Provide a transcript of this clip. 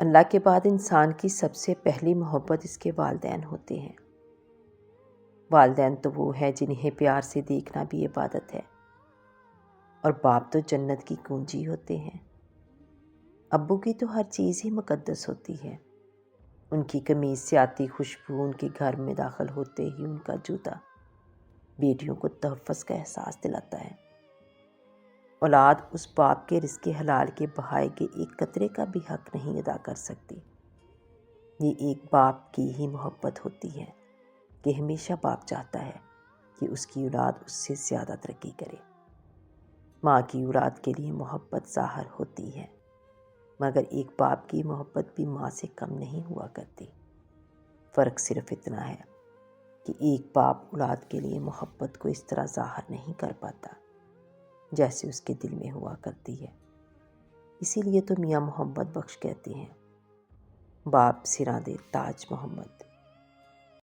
اللہ کے بعد انسان کی سب سے پہلی محبت اس کے والدین ہوتے ہیں۔ والدین تو وہ ہے جنہیں پیار سے دیکھنا بھی عبادت ہے، اور باپ تو جنت کی کنجی ہوتے ہیں۔ ابو کی تو ہر چیز ہی مقدس ہوتی ہے۔ ان کی قمیض سے آتی خوشبو، ان کے گھر میں داخل ہوتے ہی ان کا جوتا بیٹیوں کو تحفظ کا احساس دلاتا ہے۔ اولاد اس باپ کے رزق حلال کے بہائے کے ایک قطرے کا بھی حق نہیں ادا کر سکتی۔ یہ ایک باپ کی ہی محبت ہوتی ہے کہ ہمیشہ باپ چاہتا ہے کہ اس کی اولاد اس سے زیادہ ترقی کرے۔ ماں کی اولاد کے لیے محبت ظاہر ہوتی ہے، مگر ایک باپ کی محبت بھی ماں سے کم نہیں ہوا کرتی۔ فرق صرف اتنا ہے کہ ایک باپ اولاد کے لیے محبت کو اس طرح ظاہر نہیں کر پاتا جیسے اس کے دل میں ہوا کرتی ہے۔ اسی لیے تو میاں محمد بخش کہتے ہیں، باپ سراں دے تاج محمد۔